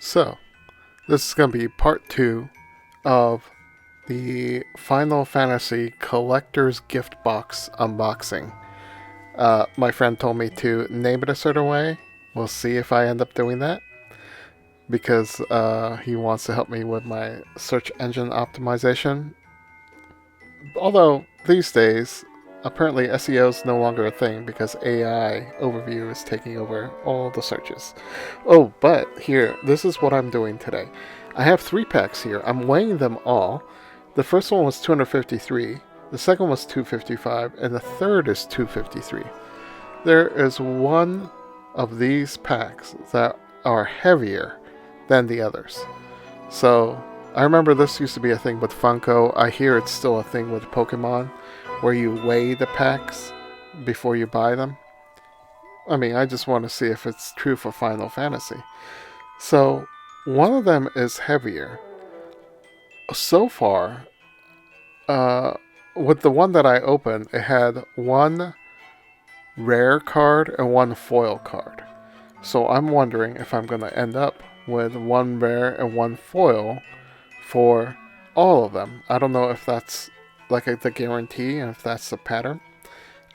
So, this is going to be part 2 of the Final Fantasy Collector's Gift Box unboxing. My friend told me to name it a certain way. We'll see if I end up doing that, because he wants to help me with my search engine optimization. Although, these days, apparently SEO is no longer a thing because AI overview is taking over all the searches. Oh, but here, this is what I'm doing today. I have 3 packs here. I'm weighing them all. The first one was 253, the second was 255, and the third is 253. There is one of these packs that are heavier than the others. So, I remember this used to be a thing with Funko. I hear it's still a thing with Pokemon, where you weigh the packs before you buy them. I mean, I just want to see if it's true for Final Fantasy. So, one of them is heavier. So far, with the one that I opened, it had one rare card and one foil card. So I'm wondering if I'm going to end up with one rare and one foil for all of them. I don't know if that's like the guarantee and if that's the pattern.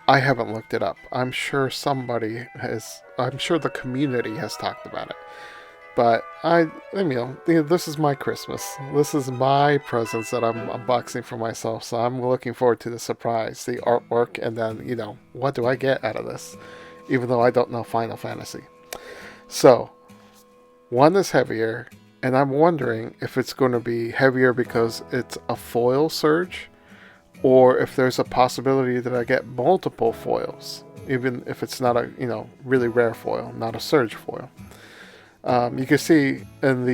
I haven't looked it up. I'm sure somebody has. I'm sure the community has talked about it. But this is my Christmas. This is my presents that I'm unboxing for myself. So I'm looking forward to the surprise, the artwork, and then, what do I get out of this? Even though I don't know Final Fantasy. So, one is heavier, and I'm wondering if it's going to be heavier because it's a foil surge, or if there's a possibility that I get multiple foils, even if it's not a, really rare foil, not a surge foil. You can see in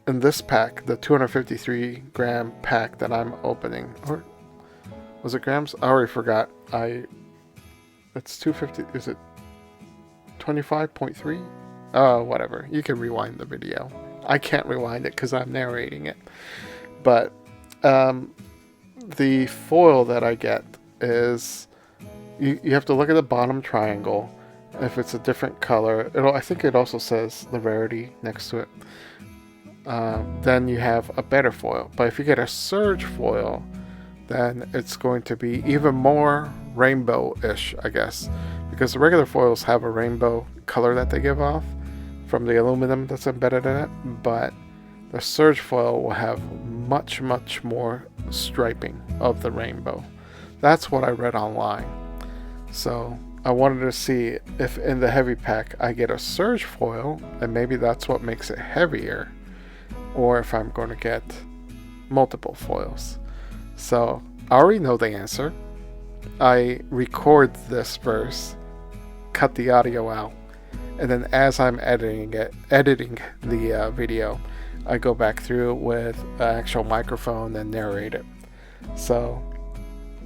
this pack, the 253 gram pack that I'm opening, or was it grams? I already forgot. It's 250. Is it 25.3? Whatever. You can rewind the video. I can't rewind it because I'm narrating it. But the foil that I get is you have to look at the bottom triangle. If it's a different color, I think it also says the rarity next to it. Then you have a better foil. But if you get a surge foil, then it's going to be even more rainbow-ish, I guess. Because the regular foils have a rainbow color that they give off from the aluminum that's embedded in it. But the surge foil will have much, much more striping of the rainbow. That's what I read online. So I wanted to see if in the heavy pack I get a surge foil, and maybe that's what makes it heavier, or if I'm going to get multiple foils. So I already know the answer. I record this first, cut the audio out, and then as I'm editing the video, I go back through with an actual microphone and narrate it. So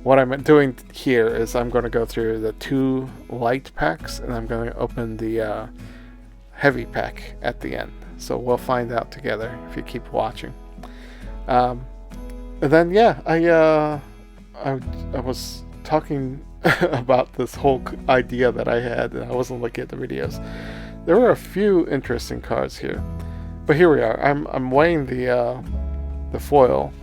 what I'm doing here is I'm going to go through the 2 light packs, and I'm going to open the heavy pack at the end. So we'll find out together if you keep watching. And then I was talking about this whole idea that I had, and I wasn't looking at the videos. There were a few interesting cards here, but here we are. I'm weighing the foil.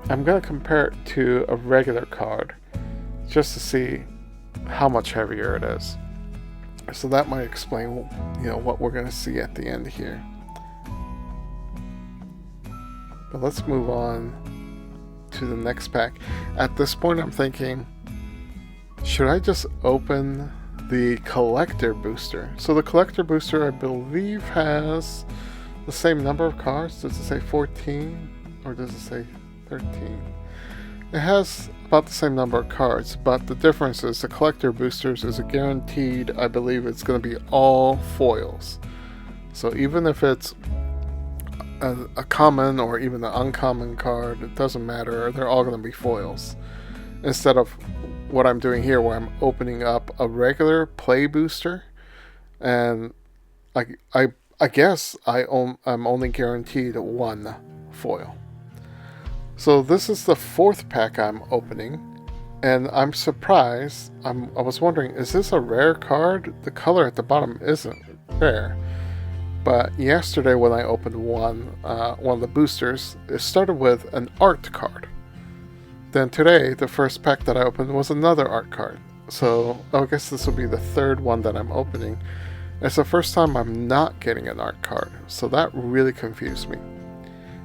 I'm going to compare it to a regular card just to see how much heavier it is. So that might explain, what we're going to see at the end here. But let's move on to the next pack. At this point, I'm thinking, should I just open the collector booster? So the collector booster, I believe, has the same number of cards. Does it say 14 or does it say 13? It has about the same number of cards, but the difference is the collector boosters is a guaranteed, I believe it's going to be all foils. So even if it's a common or even an uncommon card, it doesn't matter, they're all going to be foils. Instead of what I'm doing here, where I'm opening up a regular play booster, and I guess I'm only guaranteed one foil. So this is the 4th pack I'm opening, and I'm surprised. I was wondering, is this a rare card? The color at the bottom isn't rare. But yesterday when I opened one of the boosters, it started with an art card. Then today, the first pack that I opened was another art card. So I guess this will be the third one that I'm opening. It's the first time I'm not getting an art card, so that really confused me.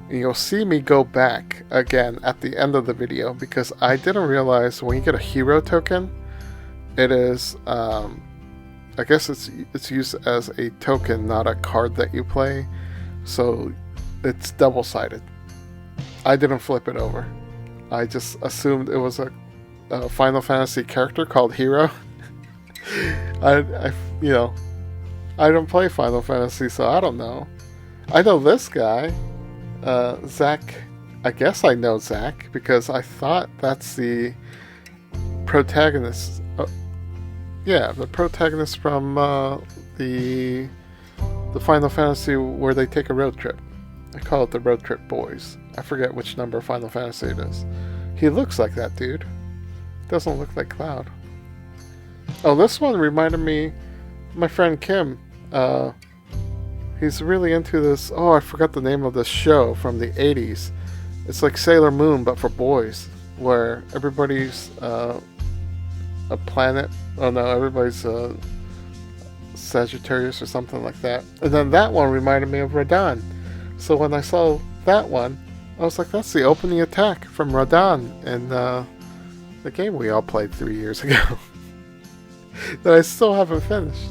And you'll see me go back again at the end of the video because I didn't realize when you get a hero token, it is, I guess it's used as a token, not a card that you play. So it's double-sided. I didn't flip it over. I just assumed it was a Final Fantasy character called Hero. I don't play Final Fantasy, so I don't know. I know this guy, Zach. I guess I know Zach because I thought that's the protagonist. Yeah, the protagonist from the Final Fantasy where they take a road trip. I call it the Road Trip Boys. I forget which number of Final Fantasy it is. He looks like that dude. Doesn't look like Cloud. Oh, this one reminded me, my friend Kim. He's really into this. Oh, I forgot the name of this show from the 80s. It's like Sailor Moon, but for boys, where everybody's a planet. Oh no, everybody's Sagittarius or something like that. And then that one reminded me of Radon. So when I saw that one, I was like, that's the opening attack from Radon in the game we all played 3 years ago. That I still haven't finished.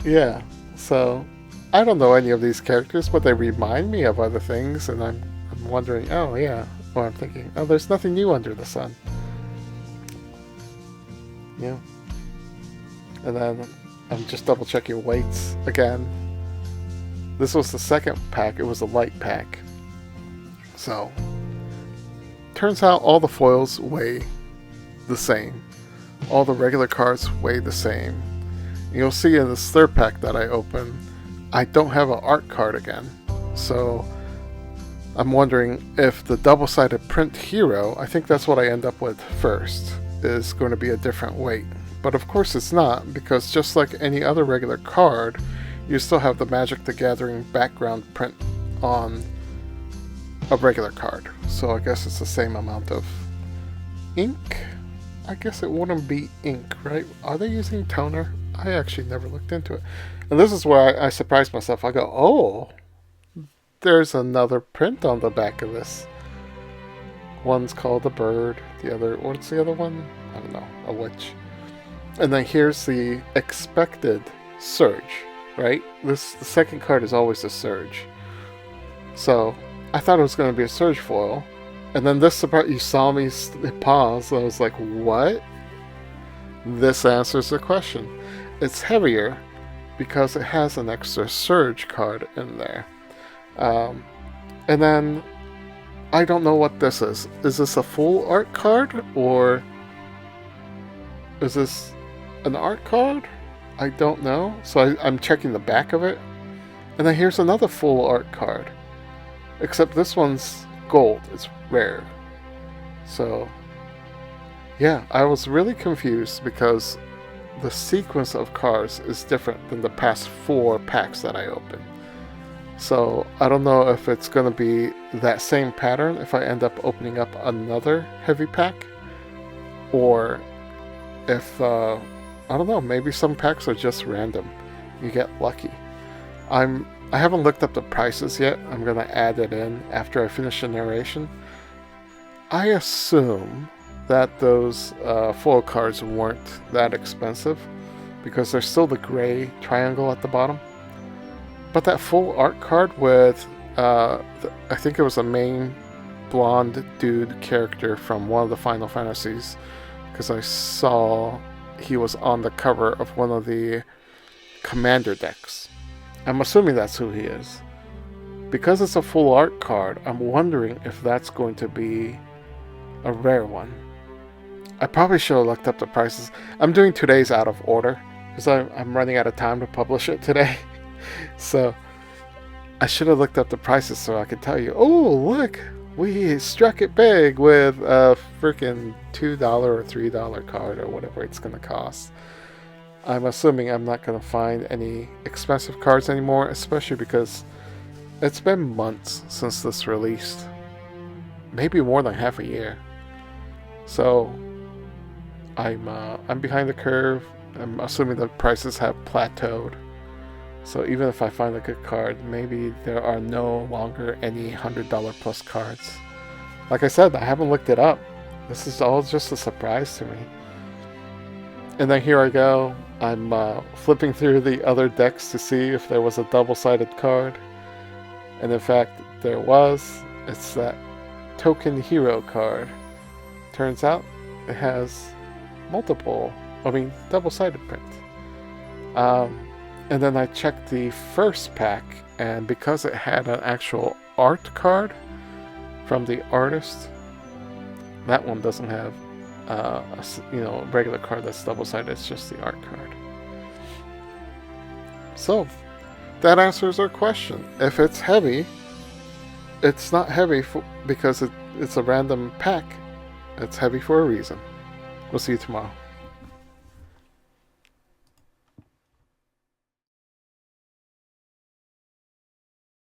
Yeah, so I don't know any of these characters, but they remind me of other things, and I'm wondering, oh yeah, or I'm thinking, oh, there's nothing new under the sun. Yeah. And then I'm just double checking weights again. This was the second pack, it was a light pack. So, turns out all the foils weigh the same. All the regular cards weigh the same. You'll see in this third pack that I open, I don't have an art card again. So I'm wondering if the double-sided print hero, I think that's what I end up with first, is going to be a different weight. But of course it's not, because just like any other regular card, you still have the Magic the Gathering background print on a regular card. So I guess it's the same amount of ink. I guess it wouldn't be ink, right? Are they using toner? I actually never looked into it. And this is where I surprised myself. I go, oh, there's another print on the back of this. One's called a bird. The other, what's the other one? I don't know, a witch. And then here's the expected surge, right? The second card is always a surge. So I thought it was going to be a surge foil. And then this surprise, you saw me pause. I was like, what? This answers the question. It's heavier because it has an extra surge card in there. And then I don't know what this is. Is this a full art card or is this an art card? I don't know. So I'm checking the back of it. And then here's another full art card. Except this one's gold. It's rare. So yeah, I was really confused because the sequence of cards is different than the past 4 packs that I opened. So I don't know if it's going to be that same pattern if I end up opening up another heavy pack, or if I don't know, maybe some packs are just random. You get lucky. I haven't looked up the prices yet. I'm going to add it in after I finish the narration. I assume that those foil cards weren't that expensive because there's still the gray triangle at the bottom. But that full art card with, I think it was a main blonde dude character from one of the Final Fantasies, because I saw he was on the cover of one of the commander decks. I'm assuming that's who he is. Because it's a full art card, I'm wondering if that's going to be a rare one. I probably should have looked up the prices. I'm doing today's out of order because I'm running out of time to publish it today. So I should have looked up the prices so I could tell you, oh, look, we struck it big with a freaking $2 or $3 card or whatever it's going to cost. I'm assuming I'm not going to find any expensive cards anymore, especially because it's been months since this released. Maybe more than half a year. So I'm behind the curve. I'm assuming the prices have plateaued. So even if I find a good card, maybe there are no longer any $100 plus cards. Like I said, I haven't looked it up. This is all just a surprise to me. And then here I go. I'm flipping through the other decks to see if there was a double-sided card. And in fact, there was. It's that Token Hero card. Turns out it has double-sided print. And then I checked the first pack, and because it had an actual art card from the artist, that one doesn't have a regular card that's double-sided. It's just the art card. So that answers our question. If it's heavy, it's not heavy because it's a random pack. It's heavy for a reason. We'll see you tomorrow.